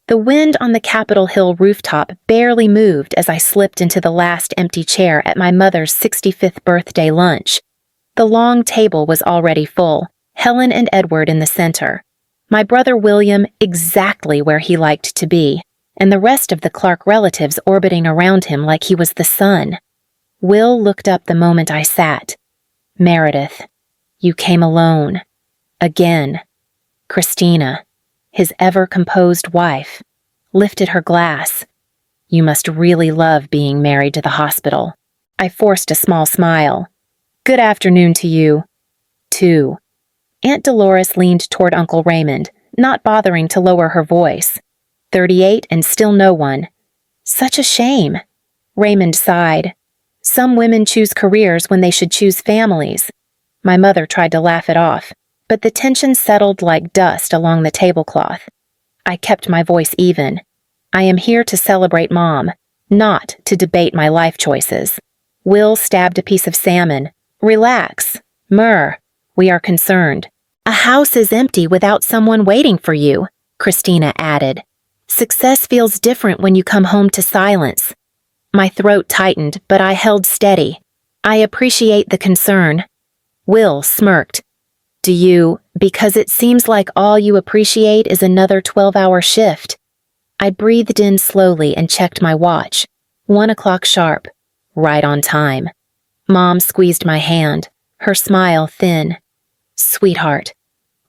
The wind on the Capitol Hill rooftop barely moved as I slipped into the last empty chair at my mother's 65th birthday lunch. The long table was already full, Helen and Edward in the center, my brother William exactly where he liked to be, and the rest of the Clark relatives orbiting around him like he was the sun. Will looked up the moment I sat. "Meredith, you came alone. Again." Christina, his ever-composed wife, lifted her glass. "You must really love being married to the hospital." I forced a small smile. "Good afternoon to you, too." Aunt Dolores leaned toward Uncle Raymond, not bothering to lower her voice. 38 and still no one. Such a shame. Raymond sighed. Some women choose careers when they should choose families. My mother tried to laugh it off, but the tension settled like dust along the tablecloth. I kept my voice even. "I am here to celebrate Mom, not to debate my life choices." Will stabbed a piece of salmon. "Relax. Myrrh, we are concerned." "A house is empty without someone waiting for you," Christina added. "Success feels different when you come home to silence." My throat tightened, but I held steady. "I appreciate the concern." Will smirked. "Do you, because it seems like all you appreciate is another 12-hour shift." I breathed in slowly and checked my watch. 1 o'clock sharp. Right on time. Mom squeezed my hand, her smile thin. "Sweetheart,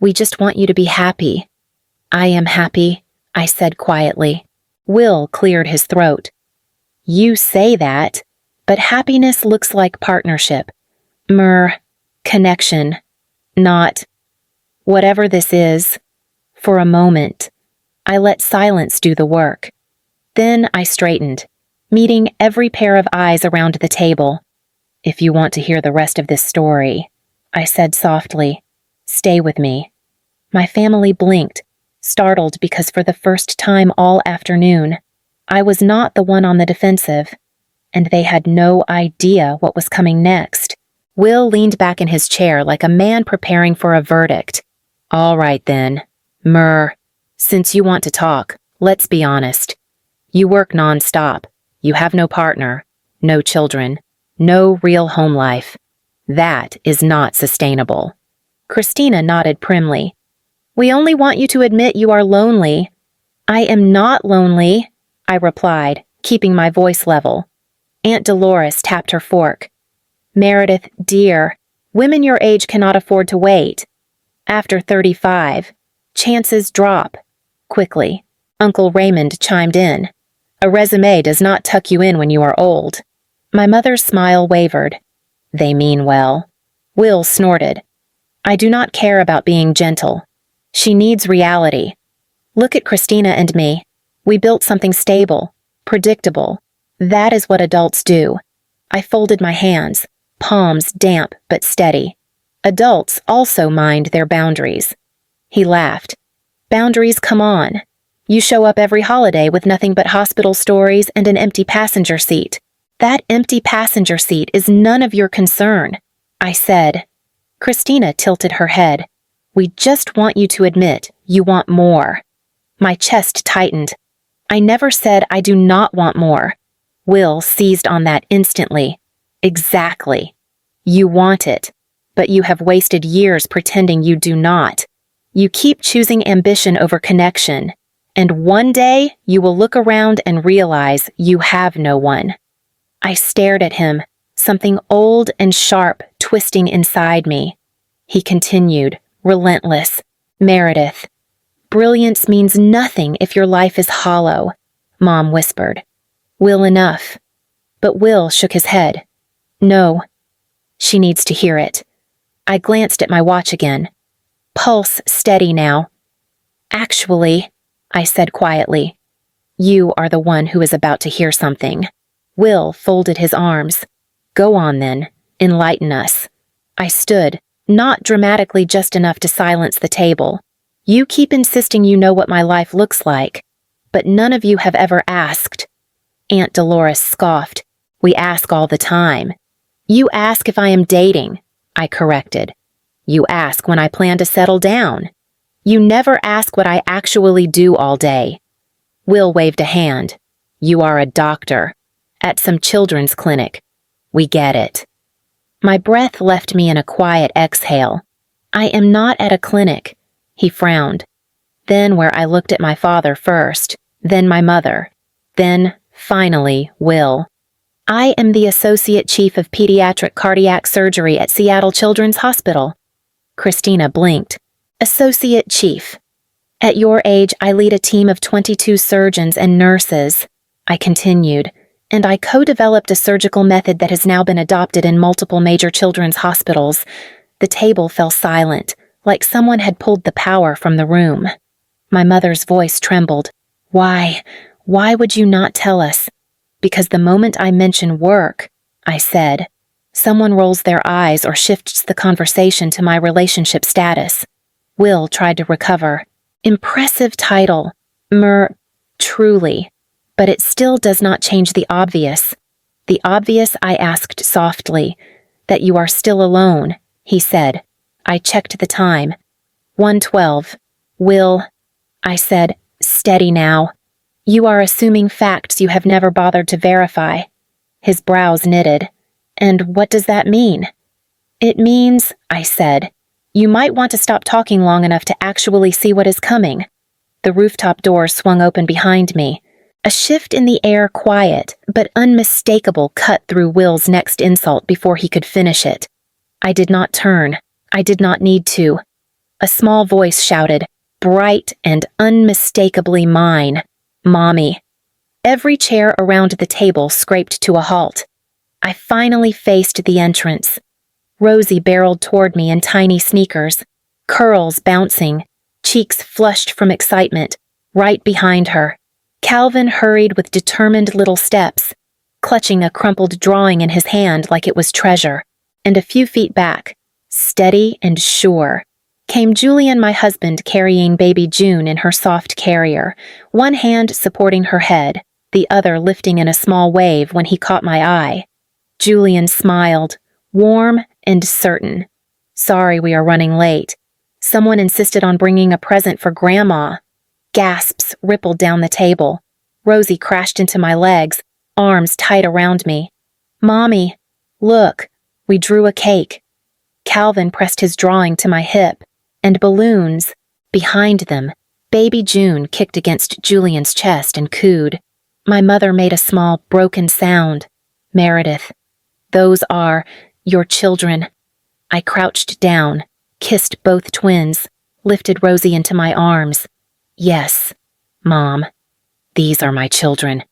we just want you to be happy." "I am happy," I said quietly. Will cleared his throat. "You say that, but happiness looks like partnership. Connection. Not whatever this is." For a moment, I let silence do the work. Then I straightened, meeting every pair of eyes around the table. "If you want to hear the rest of this story," I said softly, "stay with me." My family blinked, startled because for the first time all afternoon, I was not the one on the defensive, and they had no idea what was coming next. Will leaned back in his chair like a man preparing for a verdict. "All right then, since you want to talk, let's be honest. You work non-stop. You have no partner, no children, no real home life. That is not sustainable." Christina nodded primly. "We only want you to admit you are lonely." "I am not lonely," I replied, keeping my voice level. Aunt Dolores tapped her fork. "Meredith, dear, women your age cannot afford to wait. After 35, chances drop." Quickly, Uncle Raymond chimed in. "A resume does not tuck you in when you are old." My mother's smile wavered. "They mean well." Will snorted. "I do not care about being gentle. She needs reality. Look at Christina and me. We built something stable, predictable. That is what adults do." I folded my hands, palms damp but steady. Adults also mind their boundaries. He laughed. "Boundaries come on. You show up every holiday with nothing but hospital stories and an empty passenger seat. That empty passenger seat is none of your concern," I said. Christina tilted her head. "We just want you to admit you want more." My chest tightened. I never said I do not want more. Will seized on that instantly. "Exactly. You want it, but you have wasted years pretending you do not. You keep choosing ambition over connection, and one day you will look around and realize you have no one." I stared at him, something old and sharp twisting inside me. He continued, relentless. "Meredith, brilliance means nothing if your life is hollow," Mom whispered. "Will enough." But Will shook his head. "No. She needs to hear it." I glanced at my watch again. Pulse steady now. "Actually," I said quietly, "you are the one who is about to hear something." Will folded his arms. "Go on then. Enlighten us." I stood, not dramatically just enough to silence the table. "You keep insisting you know what my life looks like, but none of you have ever asked." Aunt Dolores scoffed. "We ask all the time." "You ask if I am dating," I corrected. "You ask when I plan to settle down. You never ask what I actually do all day." Will waved a hand. You are a doctor. At some children's clinic. We get it. My breath left me in a quiet exhale. I am not at a clinic. He frowned. Then where I looked at my father first, then my mother, then, finally, Will. I am the Associate Chief of Pediatric Cardiac Surgery at Seattle Children's Hospital. Christina blinked. Associate Chief. At your age, I lead a team of 22 surgeons and nurses, I continued, and I co-developed a surgical method that has now been adopted in multiple major children's hospitals. The table fell silent, like someone had pulled the power from the room. My mother's voice trembled. Why would you not tell us? Because the moment I mention work, I said, someone rolls their eyes or shifts the conversation to my relationship status. Will tried to recover. Impressive title. Truly. But it still does not change the obvious. The obvious, I asked softly. That you are still alone, he said. I checked the time. 1:12. Will, I said, steady now. You are assuming facts you have never bothered to verify. His brows knitted. And what does that mean? It means, I said, you might want to stop talking long enough to actually see what is coming. The rooftop door swung open behind me. A shift in the air, quiet, but unmistakable, cut through Will's next insult before he could finish it. I did not turn. I did not need to. A small voice shouted, bright and unmistakably mine, Mommy. Every chair around the table scraped to a halt. I finally faced the entrance. Rosie barreled toward me in tiny sneakers, curls bouncing, cheeks flushed from excitement, right behind her. Calvin hurried with determined little steps, clutching a crumpled drawing in his hand like it was treasure, and a few feet back, steady and sure, came Julian, my husband, carrying baby June in her soft carrier, one hand supporting her head, the other lifting in a small wave when he caught my eye. Julian smiled, warm and certain. Sorry we are running late. Someone insisted on bringing a present for Grandma. Gasps rippled down the table. Rosie crashed into my legs, arms tight around me. Mommy, look, we drew a cake. Calvin pressed his drawing to my hip, and balloons, behind them, baby June kicked against Julian's chest and cooed. My mother made a small, broken sound. Meredith, those are your children. I crouched down, kissed both twins, lifted Rosie into my arms. Yes, Mom, these are my children.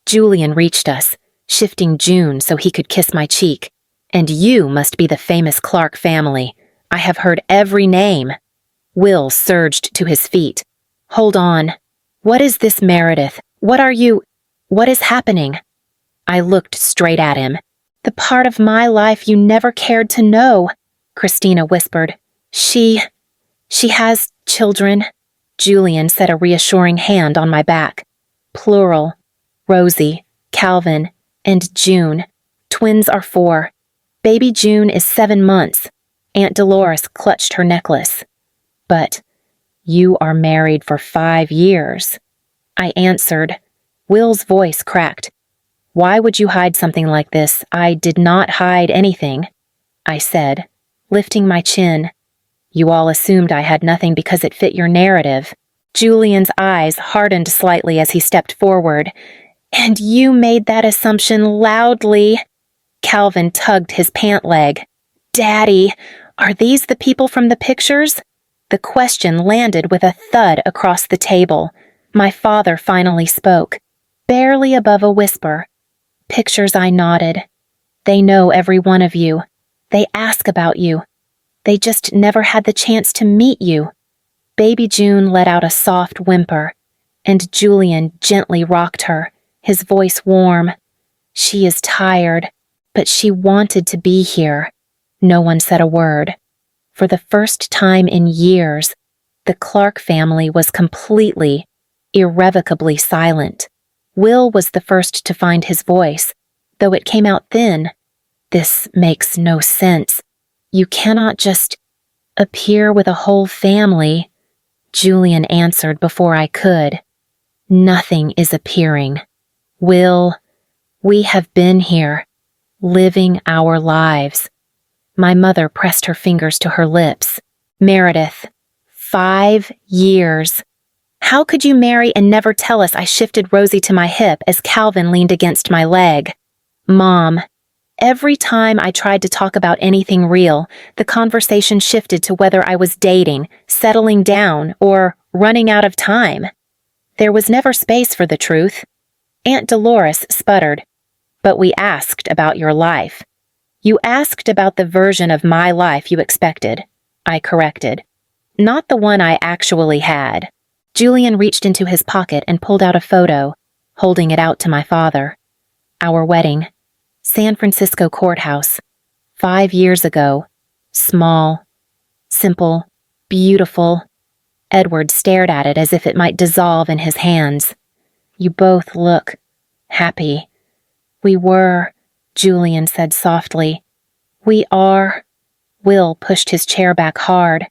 Julian reached us, shifting June so he could kiss my cheek. And you must be the famous Clark family. I have heard every name. Will surged to his feet. Hold on. What is this, Meredith? What is happening? I looked straight at him. The part of my life you never cared to know, Christina whispered. She has children. Julian set a reassuring hand on my back. Plural. Rosie, Calvin, and June. Twins are 4. Baby June is 7 months. Aunt Dolores clutched her necklace. But you are married for 5 years. I answered. Will's voice cracked. Why would you hide something like this? I did not hide anything, I said, lifting my chin. You all assumed I had nothing because it fit your narrative. Julian's eyes hardened slightly as he stepped forward. And you made that assumption loudly. Calvin tugged his pant leg. Daddy, are these the people from the pictures? The question landed with a thud across the table. My father finally spoke, barely above a whisper. Pictures, I nodded. They know every one of you. They ask about you. They just never had the chance to meet you. Baby June let out a soft whimper, and Julian gently rocked her, his voice warm. She is tired, but she wanted to be here. No one said a word. For the first time in years, the Clark family was completely, irrevocably silent. Will was the first to find his voice, though it came out thin. This makes no sense. You cannot just appear with a whole family, Julian answered before I could. Nothing is appearing. Will, we have been here, living our lives. My mother pressed her fingers to her lips. Meredith, 5 years. How could you marry and never tell us? I shifted Rosie to my hip as Calvin leaned against my leg. Mom, every time I tried to talk about anything real, the conversation shifted to whether I was dating, settling down, or running out of time. There was never space for the truth. Aunt Dolores sputtered. But we asked about your life. You asked about the version of my life you expected. I corrected. Not the one I actually had. Julian reached into his pocket and pulled out a photo, holding it out to my father. Our wedding. San Francisco courthouse. 5 years ago. Small. Simple. Beautiful. Edward stared at it as if it might dissolve in his hands. You both look happy. We were, Julian said softly. We are. Will pushed his chair back hard.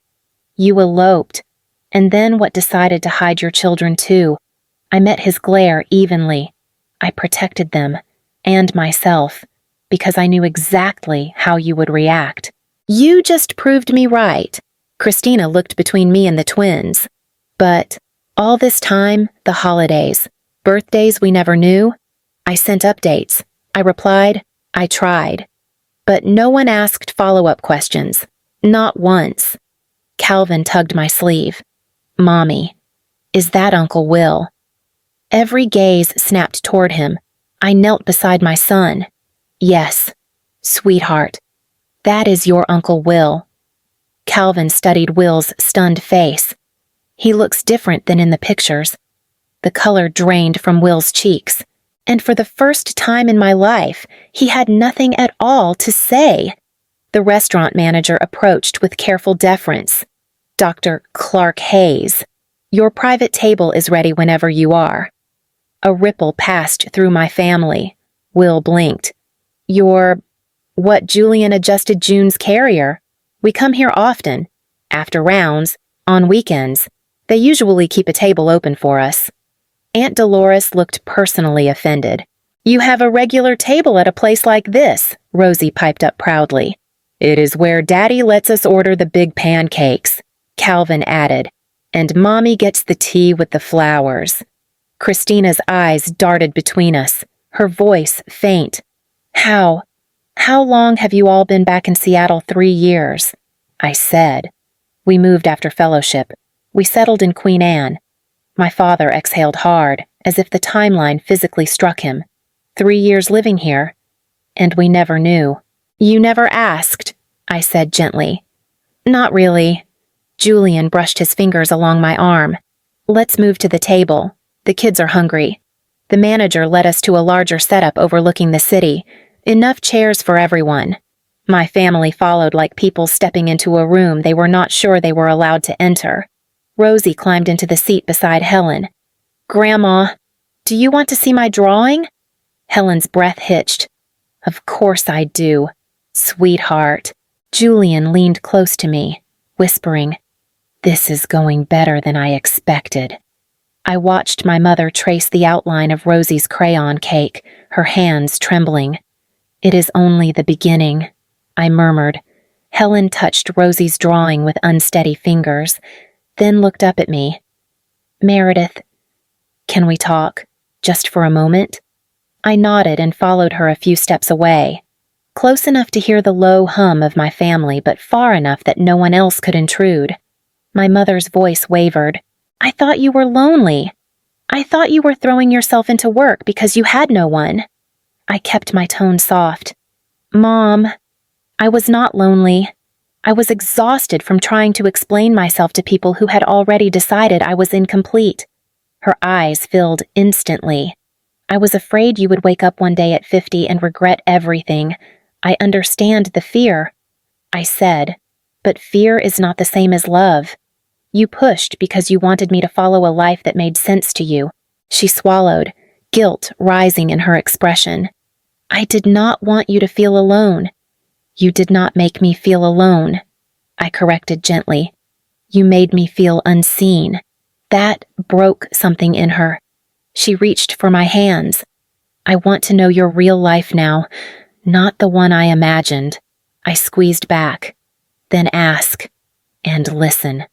You eloped. And then what decided to hide your children too? I met his glare evenly. I protected them, and myself, because I knew exactly how you would react. You just proved me right. Christina looked between me and the twins. But all this time, the holidays, birthdays we never knew, I sent updates. I replied. I tried. But no one asked follow-up questions. Not once. Calvin tugged my sleeve. Mommy, is that Uncle Will? Every gaze snapped toward him. I knelt beside my son. Yes, sweetheart, that is your Uncle Will. Calvin studied Will's stunned face. He looks different than in the pictures. The color drained from Will's cheeks, and for the first time in my life, he had nothing at all to say. The restaurant manager approached with careful deference. Dr. Clark Hayes, your private table is ready whenever you are. A ripple passed through my family. Will blinked. What Julian adjusted June's carrier? We come here often. After rounds, on weekends. They usually keep a table open for us. Aunt Dolores looked personally offended. You have a regular table at a place like this, Rosie piped up proudly. It is where Daddy lets us order the big pancakes, Calvin added, and Mommy gets the tea with the flowers. Christina's eyes darted between us, her voice faint. How long have you all been back in Seattle? 3 years. I said. We moved after fellowship. We settled in Queen Anne. My father exhaled hard, as if the timeline physically struck him. 3 years living here, and we never knew. You never asked, I said gently. Not really. Julian brushed his fingers along my arm. Let's move to the table. The kids are hungry. The manager led us to a larger setup overlooking the city. Enough chairs for everyone. My family followed like people stepping into a room they were not sure they were allowed to enter. Rosie climbed into the seat beside Helen. Grandma, do you want to see my drawing? Helen's breath hitched. Of course I do. Sweetheart. Julian leaned close to me, whispering, This is going better than I expected. I watched my mother trace the outline of Rosie's crayon cake, her hands trembling. It is only the beginning, I murmured. Helen touched Rosie's drawing with unsteady fingers, then looked up at me. Meredith, can we talk, just for a moment? I nodded and followed her a few steps away, close enough to hear the low hum of my family, but far enough that no one else could intrude. My mother's voice wavered. I thought you were lonely. I thought you were throwing yourself into work because you had no one. I kept my tone soft. Mom, I was not lonely. I was exhausted from trying to explain myself to people who had already decided I was incomplete. Her eyes filled instantly. I was afraid you would wake up one day at 50 and regret everything. I understand the fear. I said, but fear is not the same as love. You pushed because you wanted me to follow a life that made sense to you. She swallowed, guilt rising in her expression. I did not want you to feel alone. You did not make me feel alone, I corrected gently. You made me feel unseen. That broke something in her. She reached for my hands. I want to know your real life now, not the one I imagined. I squeezed back. Then ask, and listen.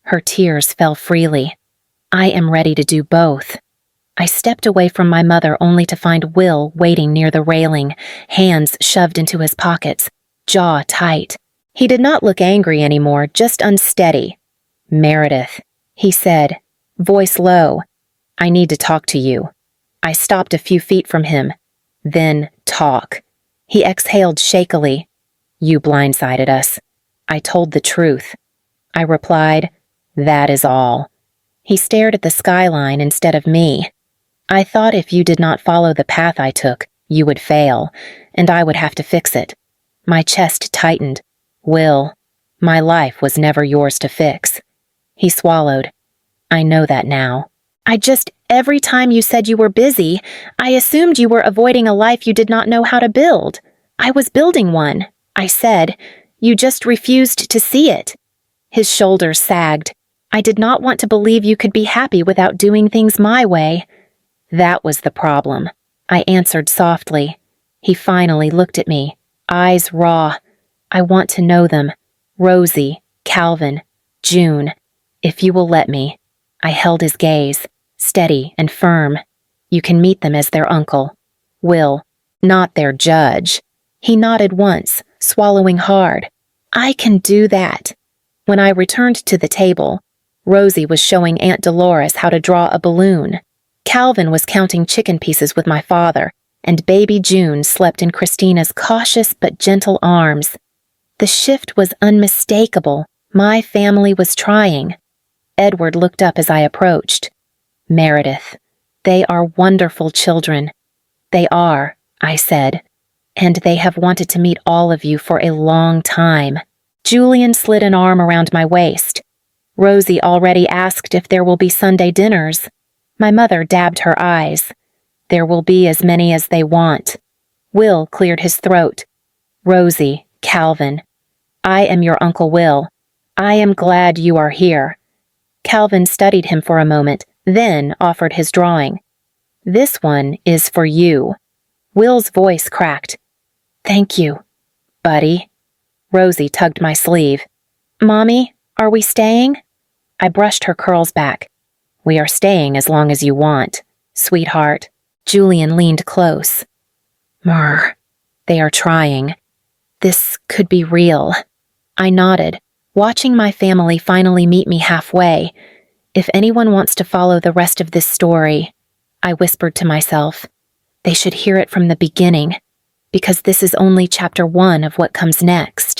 Her tears fell freely. I am ready to do both. I stepped away from my mother only to find Will waiting near the railing, hands shoved into his pockets, jaw tight. He did not look angry anymore, just unsteady. "Meredith," he said, voice low. "I need to talk to you." I stopped a few feet from him. "Then talk." He exhaled shakily. "You blindsided us. I told the truth." I replied, "That is all." He stared at the skyline instead of me. "I thought if you did not follow the path I took, you would fail, and I would have to fix it." My chest tightened. "Will, my life was never yours to fix." He swallowed. "I know that now. Every time you said you were busy, I assumed you were avoiding a life you did not know how to build. I was building one," I said. "You just refused to see it." His shoulders sagged. "I did not want to believe you could be happy without doing things my way." "That was the problem," I answered softly. He finally looked at me, eyes raw. "I want to know them. Rosie, Calvin, June. If you will let me." I held his gaze, steady and firm. "You can meet them as their uncle. Will, not their judge." He nodded once, swallowing hard. "I can do that." When I returned to the table, Rosie was showing Aunt Dolores how to draw a balloon. Calvin was counting chicken pieces with my father, and baby June slept in Christina's cautious but gentle arms. The shift was unmistakable. My family was trying. Edward looked up as I approached. "Meredith, they are wonderful children." "They are," I said, "and they have wanted to meet all of you for a long time." Julian slid an arm around my waist. "Rosie already asked if there will be Sunday dinners." My mother dabbed her eyes. "There will be as many as they want." Will cleared his throat. "Rosie, Calvin, I am your Uncle Will. I am glad you are here." Calvin studied him for a moment, then offered his drawing. "This one is for you." Will's voice cracked. "Thank you, buddy." Rosie tugged my sleeve. "Mommy, are we staying?" I brushed her curls back. "We are staying as long as you want, sweetheart." Julian leaned close. "Murr, they are trying. This could be real." I nodded, watching my family finally meet me halfway. If anyone wants to follow the rest of this story, I whispered to myself, they should hear it from the beginning, because this is only chapter 1 of what comes next.